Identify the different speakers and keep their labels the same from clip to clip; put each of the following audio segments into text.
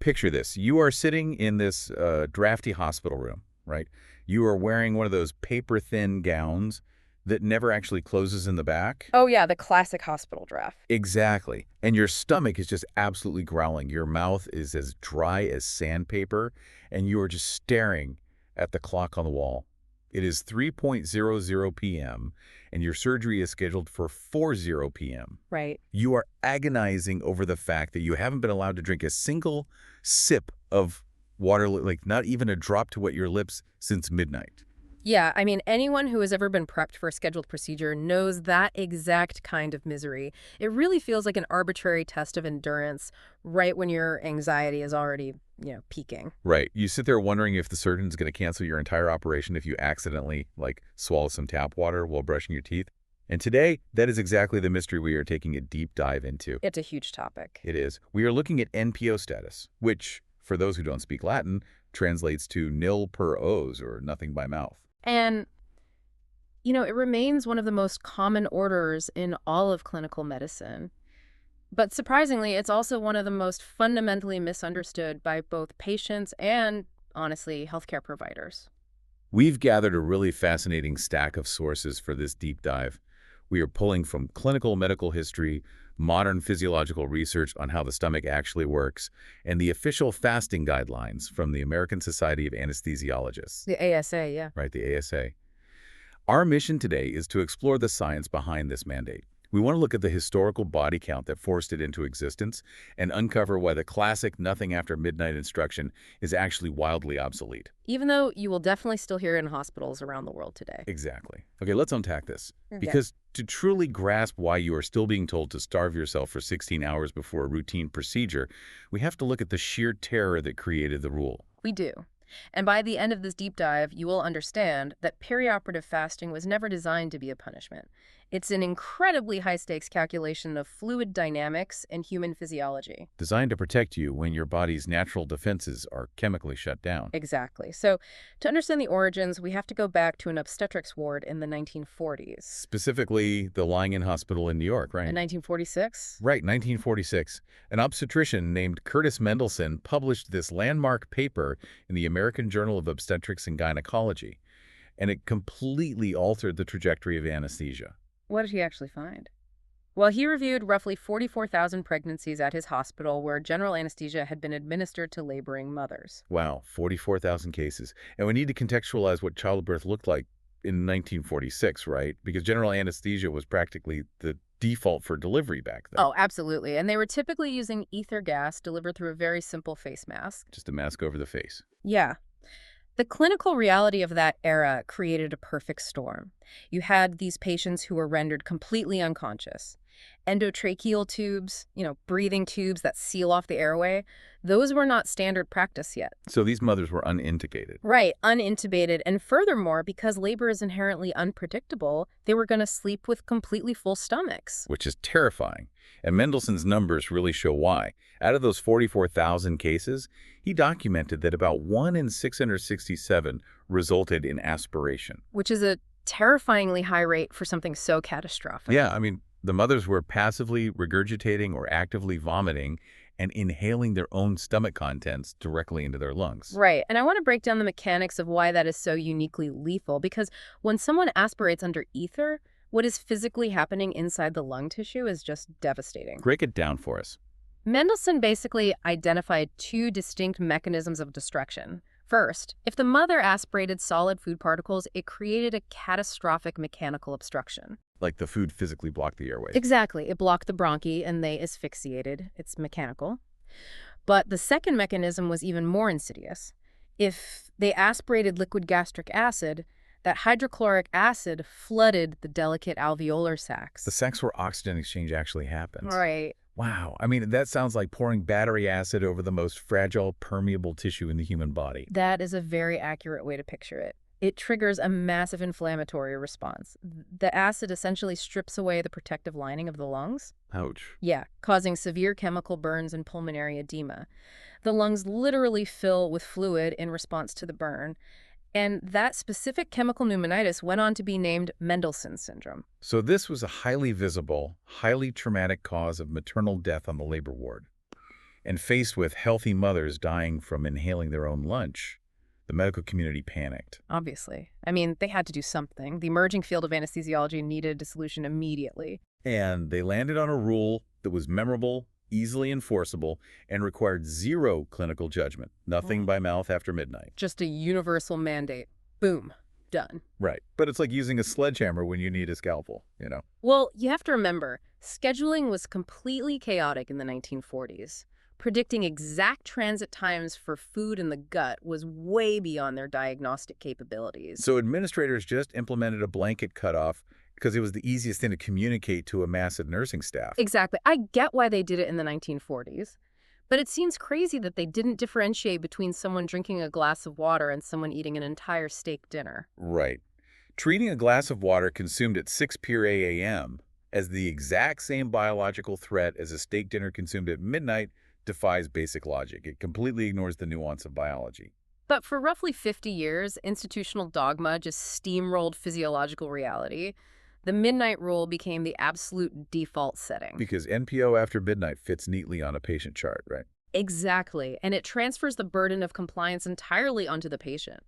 Speaker 1: picture this. You are sitting in this drafty hospital room, right? You are wearing one of those paper-thin gowns that never actually closes in the back.
Speaker 2: Oh, yeah, the classic hospital draft.
Speaker 1: Exactly. And your stomach is just absolutely growling. Your mouth is as dry as sandpaper, and you are just staring at the clock on the wall. It is 3:00 p.m., and your surgery is scheduled for 4:00 p.m.
Speaker 2: Right.
Speaker 1: You are agonizing over the fact that you haven't been allowed to drink a single sip of water, like not even a drop to wet your lips, since midnight.
Speaker 2: Yeah, I mean, anyone who has ever been prepped for a scheduled procedure knows that exact kind of misery. It really feels like an arbitrary test of endurance right when your anxiety is already, peaking.
Speaker 1: Right. You sit there wondering if the surgeon's going to cancel your entire operation if you accidentally, swallow some tap water while brushing your teeth. And today, that is exactly the mystery we are taking a deep dive into.
Speaker 2: It's a huge topic.
Speaker 1: It is. We are looking at NPO status, which, for those who don't speak Latin, translates to nil per os, or nothing by mouth.
Speaker 2: And, it remains one of the most common orders in all of clinical medicine. But surprisingly, it's also one of the most fundamentally misunderstood by both patients and, honestly, healthcare providers.
Speaker 1: We've gathered a really fascinating stack of sources for this deep dive. We are pulling from clinical medical history, modern physiological research on how the stomach actually works, and the official fasting guidelines from the American Society of Anesthesiologists.
Speaker 2: The ASA, yeah.
Speaker 1: Right, the ASA. Our mission today is to explore the science behind this mandate. We want to look at the historical body count that forced it into existence and uncover why the classic nothing after midnight instruction is actually wildly obsolete.
Speaker 2: Even though you will definitely still hear it in hospitals around the world today.
Speaker 1: Exactly. Okay, let's unpack this.
Speaker 2: Okay.
Speaker 1: Because to truly grasp why you are still being told to starve yourself for 16 hours before a routine procedure, we have to look at the sheer terror that created the rule.
Speaker 2: We do. And by the end of this deep dive, you will understand that perioperative fasting was never designed to be a punishment. It's an incredibly high-stakes calculation of fluid dynamics and human physiology.
Speaker 1: Designed to protect you when your body's natural defenses are chemically shut down.
Speaker 2: Exactly. So to understand the origins, we have to go back to an obstetrics ward in the 1940s.
Speaker 1: Specifically, the Lying-in Hospital in New York, right?
Speaker 2: In 1946?
Speaker 1: Right, 1946. An obstetrician named Curtis Mendelson published this landmark paper in the American Journal of Obstetrics and Gynecology, and it completely altered the trajectory of anesthesia.
Speaker 2: What did he actually find? Well, he reviewed roughly 44,000 pregnancies at his hospital where general anesthesia had been administered to laboring mothers.
Speaker 1: Wow, 44,000 cases. And we need to contextualize what childbirth looked like in 1946, right? Because general anesthesia was practically the default for delivery back then.
Speaker 2: Oh, absolutely. And they were typically using ether gas delivered through a very simple face mask.
Speaker 1: Just a mask over the face.
Speaker 2: Yeah. The clinical reality of that era created a perfect storm. You had these patients who were rendered completely unconscious. Endotracheal tubes, breathing tubes that seal off the airway, those were not standard practice yet.
Speaker 1: So these mothers were unintubated.
Speaker 2: Right, unintubated. And furthermore, because labor is inherently unpredictable, they were going to sleep with completely full stomachs.
Speaker 1: Which is terrifying. And Mendelson's numbers really show why. Out of those 44,000 cases, he documented that about 1 in 667 resulted in aspiration.
Speaker 2: Which is a terrifyingly high rate for something so catastrophic.
Speaker 1: Yeah, I mean, the mothers were passively regurgitating or actively vomiting and inhaling their own stomach contents directly into their lungs.
Speaker 2: Right. And I want to break down the mechanics of why that is so uniquely lethal, because when someone aspirates under ether, what is physically happening inside the lung tissue is just devastating.
Speaker 1: Break it down for us.
Speaker 2: Mendelson basically identified two distinct mechanisms of destruction. First, if the mother aspirated solid food particles, it created a catastrophic mechanical obstruction.
Speaker 1: Like the food physically blocked the airways.
Speaker 2: Exactly. It blocked the bronchi and they asphyxiated. It's mechanical. But the second mechanism was even more insidious. If they aspirated liquid gastric acid, that hydrochloric acid flooded the delicate alveolar sacs.
Speaker 1: The sacs where oxygen exchange actually happens.
Speaker 2: Right.
Speaker 1: Wow. I mean, that sounds like pouring battery acid over the most fragile, permeable tissue in the human body.
Speaker 2: That is a very accurate way to picture it. It triggers a massive inflammatory response. The acid essentially strips away the protective lining of the lungs.
Speaker 1: Ouch.
Speaker 2: Yeah, causing severe chemical burns and pulmonary edema. The lungs literally fill with fluid in response to the burn. And that specific chemical pneumonitis went on to be named Mendelson syndrome.
Speaker 1: So this was a highly visible, highly traumatic cause of maternal death on the labor ward. And faced with healthy mothers dying from inhaling their own lunch, the medical community panicked.
Speaker 2: Obviously. I mean, they had to do something. The emerging field of anesthesiology needed a solution immediately.
Speaker 1: And they landed on a rule that was memorable, easily enforceable, and required zero clinical judgment. Nothing by mouth after midnight.
Speaker 2: Just a universal mandate. Boom. Done.
Speaker 1: Right. But it's like using a sledgehammer when you need a scalpel, you know?
Speaker 2: Well, you have to remember, scheduling was completely chaotic in the 1940s. Predicting exact transit times for food in the gut was way beyond their diagnostic capabilities.
Speaker 1: So administrators just implemented a blanket cutoff because it was the easiest thing to communicate to a massive nursing staff.
Speaker 2: Exactly. I get why they did it in the 1940s. But it seems crazy that they didn't differentiate between someone drinking a glass of water and someone eating an entire steak dinner.
Speaker 1: Right. Treating a glass of water consumed at 6 p.m. as the exact same biological threat as a steak dinner consumed at midnight defies basic logic. It completely ignores the nuance of biology.
Speaker 2: But for roughly 50 years, institutional dogma just steamrolled physiological reality. The midnight rule became the absolute default setting.
Speaker 1: Because NPO after midnight fits neatly on a patient chart, right?
Speaker 2: Exactly, and it transfers the burden of compliance entirely onto the patient.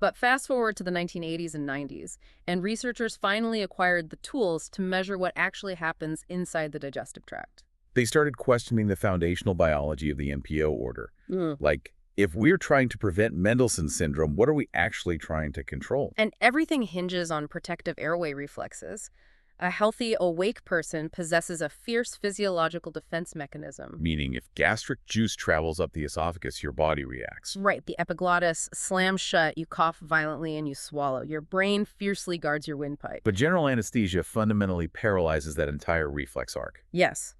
Speaker 2: But fast forward to the 1980s and 90s, and researchers finally acquired the tools to measure what actually happens inside the digestive tract.
Speaker 1: They started questioning the foundational biology of the NPO order. Like, if we're trying to prevent Mendelssohn's syndrome, what are we actually trying to control?
Speaker 2: And everything hinges on protective airway reflexes. A healthy, awake person possesses a fierce physiological defense mechanism.
Speaker 1: Meaning, if gastric juice travels up the esophagus, your body reacts.
Speaker 2: Right, the epiglottis slams shut, you cough violently, and you swallow. Your brain fiercely guards your windpipe.
Speaker 1: But general anesthesia fundamentally paralyzes that entire reflex arc.
Speaker 2: Yes,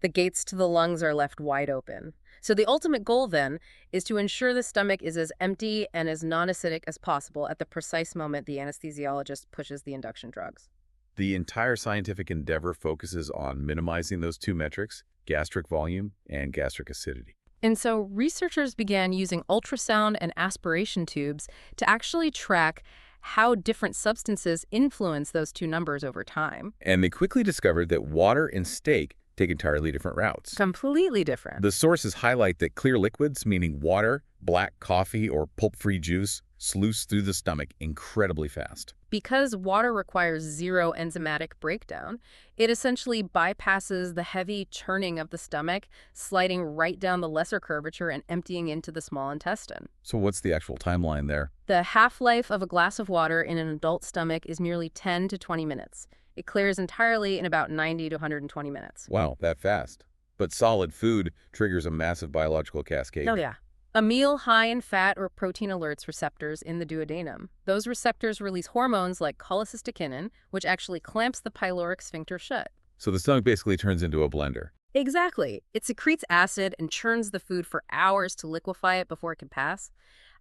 Speaker 2: the gates to the lungs are left wide open. So the ultimate goal, then, is to ensure the stomach is as empty and as non-acidic as possible at the precise moment the anesthesiologist pushes the induction drugs.
Speaker 1: The entire scientific endeavor focuses on minimizing those two metrics, gastric volume and gastric acidity.
Speaker 2: And so researchers began using ultrasound and aspiration tubes to actually track how different substances influence those two numbers over time.
Speaker 1: And they quickly discovered that water and steak take entirely different routes.
Speaker 2: Completely different.
Speaker 1: The sources highlight that clear liquids, meaning water, black coffee, or pulp-free juice, sluice through the stomach incredibly fast.
Speaker 2: Because water requires zero enzymatic breakdown, it essentially bypasses the heavy churning of the stomach, sliding right down the lesser curvature and emptying into the small intestine.
Speaker 1: So what's the actual timeline there?
Speaker 2: The half-life of a glass of water in an adult stomach is merely 10 to 20 minutes. It clears entirely in about 90 to 120 minutes.
Speaker 1: Wow, that fast. But solid food triggers a massive biological cascade.
Speaker 2: Oh, yeah. A meal high in fat or protein alerts receptors in the duodenum. Those receptors release hormones like cholecystokinin, which actually clamps the pyloric sphincter shut.
Speaker 1: So the stomach basically turns into a blender.
Speaker 2: Exactly. It secretes acid and churns the food for hours to liquefy it before it can pass.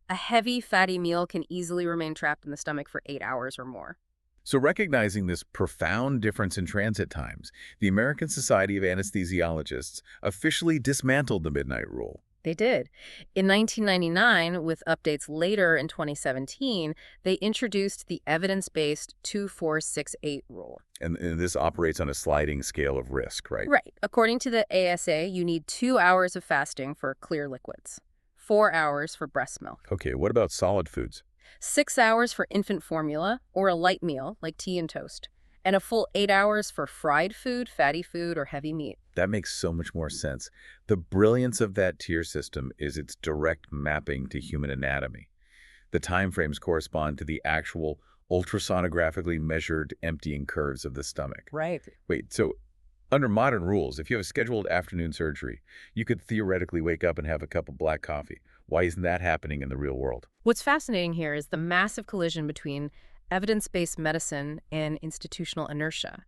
Speaker 2: A heavy, fatty meal can easily remain trapped in the stomach for 8 hours or more.
Speaker 1: So recognizing this profound difference in transit times, the American Society of Anesthesiologists officially dismantled the midnight rule.
Speaker 2: They did. In 1999, with updates later in 2017, they introduced the evidence-based 2468 rule.
Speaker 1: And this operates on a sliding scale of risk, right?
Speaker 2: Right. According to the ASA, you need 2 hours of fasting for clear liquids, 4 hours for breast milk,
Speaker 1: Okay, what about solid foods?
Speaker 2: 6 hours for infant formula or a light meal like tea and toast, and a full 8 hours for fried food, fatty food, or heavy meat.
Speaker 1: That makes so much more sense. The brilliance of that tier system is its direct mapping to human anatomy. The time frames correspond to the actual ultrasonographically measured emptying curves of the stomach.
Speaker 2: Right.
Speaker 1: Wait, so under modern rules, if you have a scheduled afternoon surgery, you could theoretically wake up and have a cup of black coffee. Why isn't that happening in the real world?
Speaker 2: What's fascinating here is the massive collision between evidence-based medicine and institutional inertia.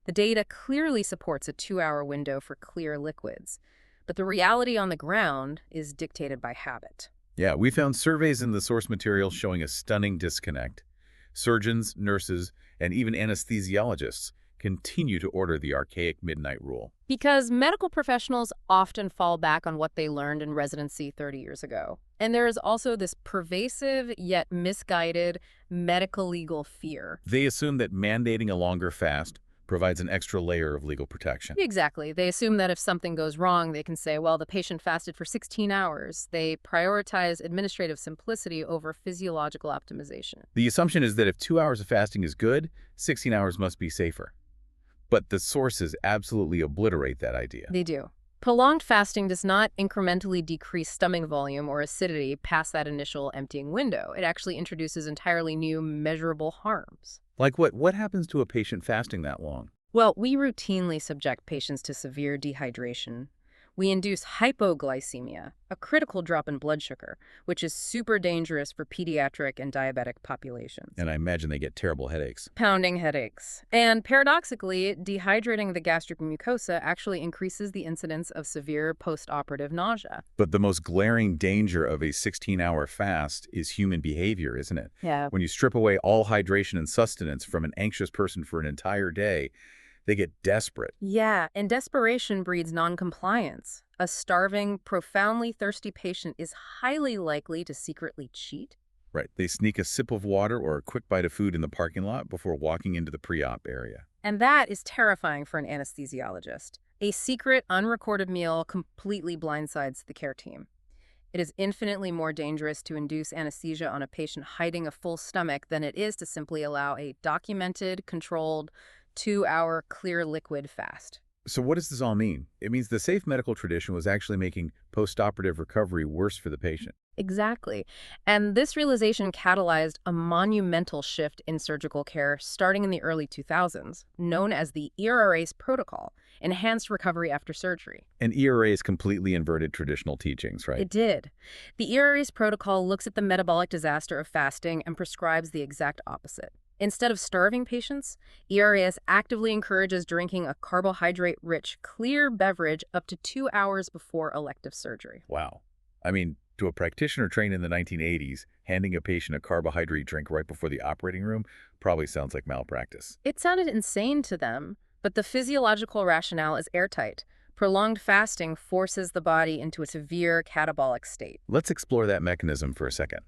Speaker 2: The data clearly supports a 2-hour window for clear liquids, but the reality on the ground is dictated by habit.
Speaker 1: Yeah, we found surveys in the source material showing a stunning disconnect. Surgeons, nurses, and even anesthesiologists continue to order the archaic midnight rule.
Speaker 2: Because medical professionals often fall back on what they learned in residency 30 years ago. And there is also this pervasive yet misguided medical legal fear.
Speaker 1: They assume that mandating a longer fast, provides an extra layer of legal protection.
Speaker 2: Exactly. They assume that if something goes wrong, they can say, well, the patient fasted for 16 hours. They prioritize administrative simplicity over physiological optimization.
Speaker 1: The assumption is that if 2 hours of fasting is good, 16 hours must be safer. But the sources absolutely obliterate that idea.
Speaker 2: They do. Prolonged fasting does not incrementally decrease stomach volume or acidity past that initial emptying window. It actually introduces entirely new measurable harms.
Speaker 1: Like what? What happens to a patient fasting that long?
Speaker 2: Well, we routinely subject patients to severe dehydration. We induce hypoglycemia, a critical drop in blood sugar, which is super dangerous for pediatric and diabetic populations.
Speaker 1: And I imagine they get terrible headaches.
Speaker 2: Pounding headaches. And paradoxically, dehydrating the gastric mucosa actually increases the incidence of severe postoperative nausea.
Speaker 1: But the most glaring danger of a 16-hour fast is human behavior, isn't it?
Speaker 2: Yeah.
Speaker 1: When you strip away all hydration and sustenance from an anxious person for an entire day, they get desperate.
Speaker 2: Yeah, and desperation breeds noncompliance. A starving, profoundly thirsty patient is highly likely to secretly cheat.
Speaker 1: Right. They sneak a sip of water or a quick bite of food in the parking lot before walking into the pre-op area.
Speaker 2: And that is terrifying for an anesthesiologist. A secret, unrecorded meal completely blindsides the care team. It is infinitely more dangerous to induce anesthesia on a patient hiding a full stomach than it is to simply allow a documented, controlled, 2-hour clear liquid fast.
Speaker 1: So what does this all mean? It means the safe medical tradition was actually making postoperative recovery worse for the patient.
Speaker 2: Exactly. And this realization catalyzed a monumental shift in surgical care starting in the early 2000s, known as the ERA's protocol, Enhanced Recovery After Surgery.
Speaker 1: And ERA is completely inverted traditional teachings, right?
Speaker 2: It did. The ERA's protocol looks at the metabolic disaster of fasting and prescribes the exact opposite. Instead of starving patients, ERAS actively encourages drinking a carbohydrate-rich, clear beverage up to 2 hours before elective surgery.
Speaker 1: Wow. I mean, to a practitioner trained in the 1980s, handing a patient a carbohydrate drink right before the operating room probably sounds like malpractice.
Speaker 2: It sounded insane to them, but the physiological rationale is airtight. Prolonged fasting forces the body into a severe catabolic state.
Speaker 1: Let's explore that mechanism for a second.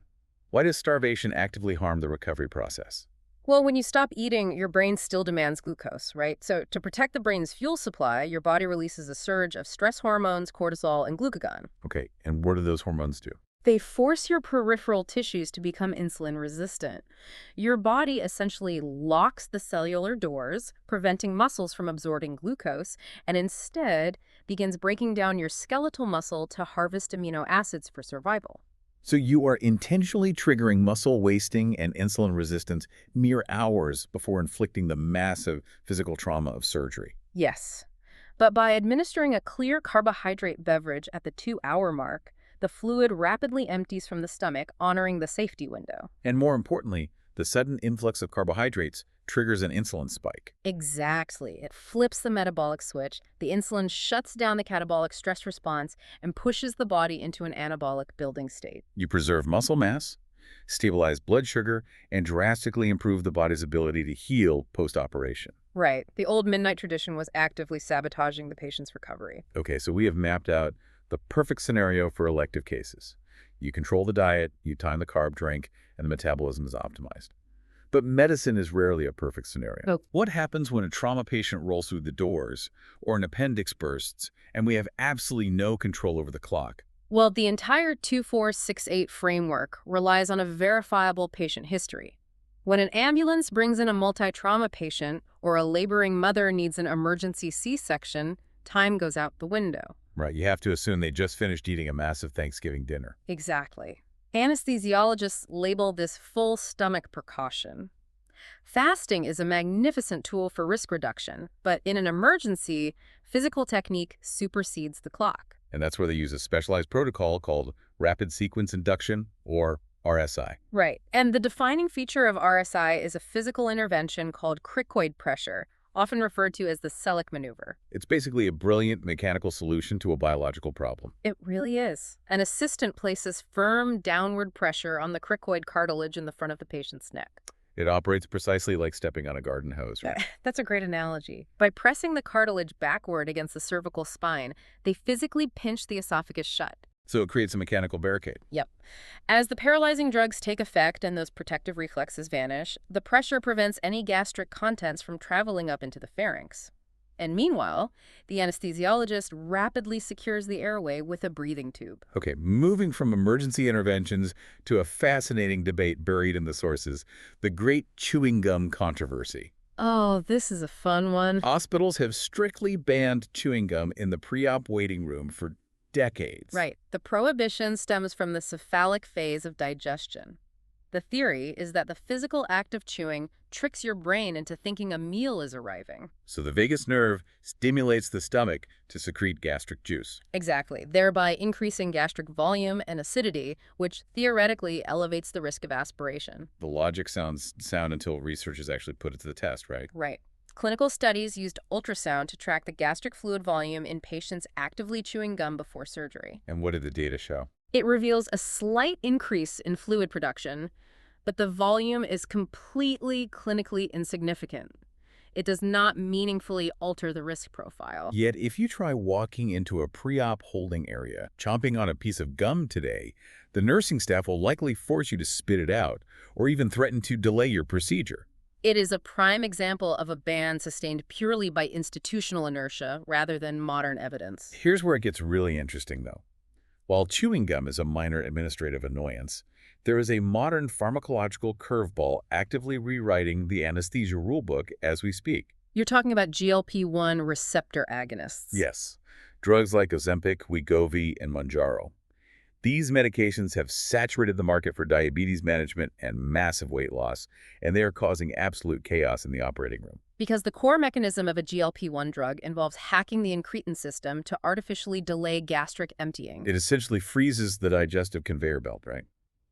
Speaker 1: Why does starvation actively harm the recovery process?
Speaker 2: Well, when you stop eating, your brain still demands glucose, right? So to protect the brain's fuel supply, your body releases a surge of stress hormones, cortisol, and glucagon.
Speaker 1: Okay, and what do those hormones do?
Speaker 2: They force your peripheral tissues to become insulin resistant. Your body essentially locks the cellular doors, preventing muscles from absorbing glucose, and instead begins breaking down your skeletal muscle to harvest amino acids for survival.
Speaker 1: So you are intentionally triggering muscle wasting and insulin resistance mere hours before inflicting the massive physical trauma of surgery.
Speaker 2: Yes. But by administering a clear carbohydrate beverage at the 2-hour mark, the fluid rapidly empties from the stomach, honoring the safety window.
Speaker 1: And more importantly, the sudden influx of carbohydrates triggers an insulin spike.
Speaker 2: Exactly. It flips the metabolic switch, the insulin shuts down the catabolic stress response, and pushes the body into an anabolic building state.
Speaker 1: You preserve muscle mass, stabilize blood sugar, and drastically improve the body's ability to heal post-operation.
Speaker 2: Right. The old midnight tradition was actively sabotaging the patient's recovery.
Speaker 1: Okay, so we have mapped out the perfect scenario for elective cases. You control the diet, you time the carb drink, and the metabolism is optimized. But medicine is rarely a perfect scenario.
Speaker 2: Oh.
Speaker 1: What happens when a trauma patient rolls through the doors or an appendix bursts and we have absolutely no control over the clock?
Speaker 2: Well, the entire 2468 framework relies on a verifiable patient history. When an ambulance brings in a multi-trauma patient or a laboring mother needs an emergency C-section, time goes out the window.
Speaker 1: Right, you have to assume they just finished eating a massive Thanksgiving dinner.
Speaker 2: Exactly. Anesthesiologists label this full stomach precaution. Fasting is a magnificent tool for risk reduction, but in an emergency, physical technique supersedes the clock.
Speaker 1: And that's where they use a specialized protocol called rapid sequence induction, or RSI.
Speaker 2: Right. And the defining feature of RSI is a physical intervention called cricoid pressure, often referred to as the Selleck maneuver.
Speaker 1: It's basically a brilliant mechanical solution to a biological problem.
Speaker 2: It really is. An assistant places firm downward pressure on the cricoid cartilage in the front of the patient's neck.
Speaker 1: It operates precisely like stepping on a garden hose, right?
Speaker 2: That's a great analogy. By pressing the cartilage backward against the cervical spine, they physically pinch the esophagus shut.
Speaker 1: So it creates a mechanical barricade.
Speaker 2: Yep. As the paralyzing drugs take effect and those protective reflexes vanish, the pressure prevents any gastric contents from traveling up into the pharynx. And meanwhile, the anesthesiologist rapidly secures the airway with a breathing tube.
Speaker 1: Okay, moving from emergency interventions to a fascinating debate buried in the sources, the great chewing gum controversy.
Speaker 2: Oh, this is a fun one.
Speaker 1: Hospitals have strictly banned chewing gum in the pre-op waiting room for decades.
Speaker 2: Right. The prohibition stems from the cephalic phase of digestion. The theory is that the physical act of chewing tricks your brain into thinking a meal is arriving.
Speaker 1: So the vagus nerve stimulates the stomach to secrete gastric juice.
Speaker 2: Exactly, thereby increasing gastric volume and acidity, which theoretically elevates the risk of aspiration.
Speaker 1: The logic sounds sound until researchers actually put it to the test, right?
Speaker 2: Right. Clinical studies used ultrasound to track the gastric fluid volume in patients actively chewing gum before surgery.
Speaker 1: And what did the data show?
Speaker 2: It reveals a slight increase in fluid production, but the volume is completely clinically insignificant. It does not meaningfully alter the risk profile.
Speaker 1: Yet, if you try walking into a pre-op holding area, chomping on a piece of gum today, the nursing staff will likely force you to spit it out or even threaten to delay your procedure.
Speaker 2: It is a prime example of a ban sustained purely by institutional inertia rather than modern evidence.
Speaker 1: Here's where it gets really interesting, though. While chewing gum is a minor administrative annoyance, there is a modern pharmacological curveball actively rewriting the anesthesia rulebook as we speak.
Speaker 2: You're talking about GLP-1 receptor agonists.
Speaker 1: Yes, drugs like Ozempic, Wegovy, and Mounjaro. These medications have saturated the market for diabetes management and massive weight loss, and they are causing absolute chaos in the operating room.
Speaker 2: Because the core mechanism of a GLP-1 drug involves hacking the incretin system to artificially delay gastric emptying.
Speaker 1: It essentially freezes the digestive conveyor belt, right?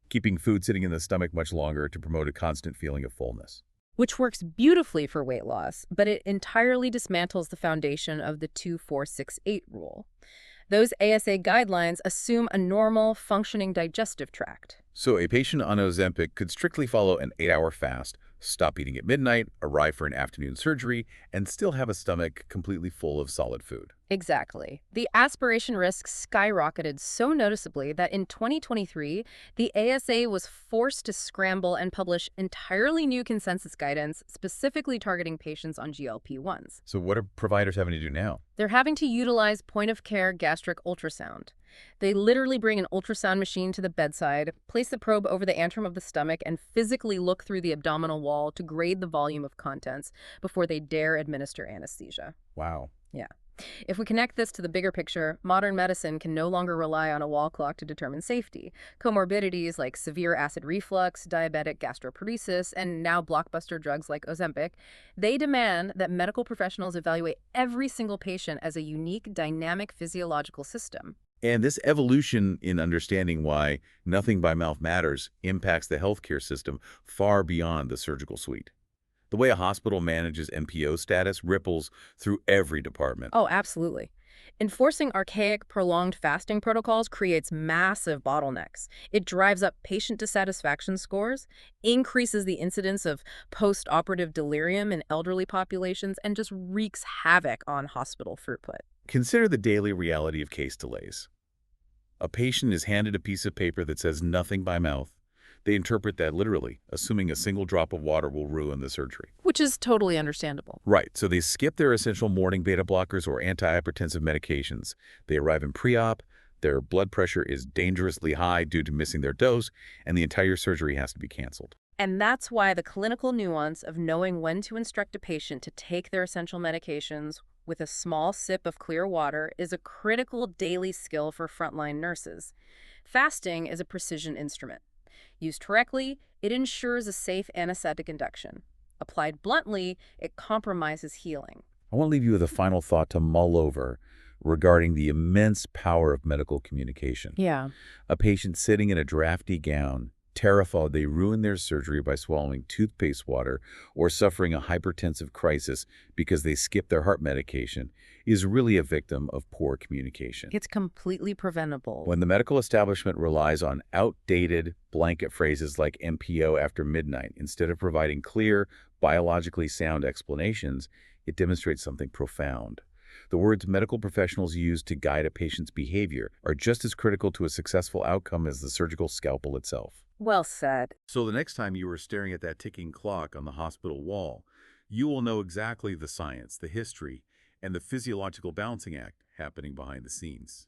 Speaker 1: Keeping food sitting in the stomach much longer to promote a constant feeling of fullness.
Speaker 2: Which works beautifully for weight loss, but it entirely dismantles the foundation of the 2-4-6-8 rule. Those ASA guidelines assume a normal, functioning digestive tract.
Speaker 1: So a patient on Ozempic could strictly follow an 8-hour fast, stop eating at midnight, arrive for an afternoon surgery, and still have a stomach completely full of solid food.
Speaker 2: Exactly. The aspiration risk skyrocketed so noticeably that in 2023, the ASA was forced to scramble and publish entirely new consensus guidance specifically targeting patients on GLP-1s.
Speaker 1: So what are providers having to do now?
Speaker 2: They're having to utilize point-of-care gastric ultrasound. They literally bring an ultrasound machine to the bedside, place the probe over the antrum of the stomach, and physically look through the abdominal wall to grade the volume of contents before they dare administer anesthesia.
Speaker 1: Wow.
Speaker 2: Yeah. If we connect this to the bigger picture, modern medicine can no longer rely on a wall clock to determine safety. Comorbidities like severe acid reflux, diabetic gastroparesis, and now blockbuster drugs like Ozempic, they demand that medical professionals evaluate every single patient as a unique, dynamic physiological system.
Speaker 1: And this evolution in understanding why nothing by mouth matters impacts the healthcare system far beyond the surgical suite. The way a hospital manages NPO status ripples through every department.
Speaker 2: Oh, absolutely. Enforcing archaic, prolonged fasting protocols creates massive bottlenecks. It drives up patient dissatisfaction scores, increases the incidence of post-operative delirium in elderly populations, and just wreaks havoc on hospital throughput.
Speaker 1: Consider the daily reality of case delays. A patient is handed a piece of paper that says nothing by mouth. They interpret that literally, assuming a single drop of water will ruin the surgery.
Speaker 2: Which is totally understandable.
Speaker 1: Right, so they skip their essential morning beta blockers or antihypertensive medications. They arrive in pre-op, their blood pressure is dangerously high due to missing their dose, and the entire surgery has to be canceled.
Speaker 2: And that's why the clinical nuance of knowing when to instruct a patient to take their essential medications with a small sip of clear water is a critical daily skill for frontline nurses. Fasting is a precision instrument. Used correctly, it ensures a safe anesthetic induction. Applied bluntly, it compromises healing.
Speaker 1: I want to leave you with a final thought to mull over regarding the immense power of medical communication.
Speaker 2: Yeah.
Speaker 1: A patient sitting in a drafty gown, terrified they ruin their surgery by swallowing toothpaste water or suffering a hypertensive crisis because they skipped their heart medication, is really a victim of poor communication.
Speaker 2: It's completely preventable.
Speaker 1: When the medical establishment relies on outdated blanket phrases like NPO after midnight instead of providing clear, biologically sound explanations, it demonstrates something profound. The words medical professionals use to guide a patient's behavior are just as critical to a successful outcome as the surgical scalpel itself.
Speaker 2: Well said.
Speaker 1: So the next time you are staring at that ticking clock on the hospital wall, you will know exactly the science, the history, and the physiological balancing act happening behind the scenes.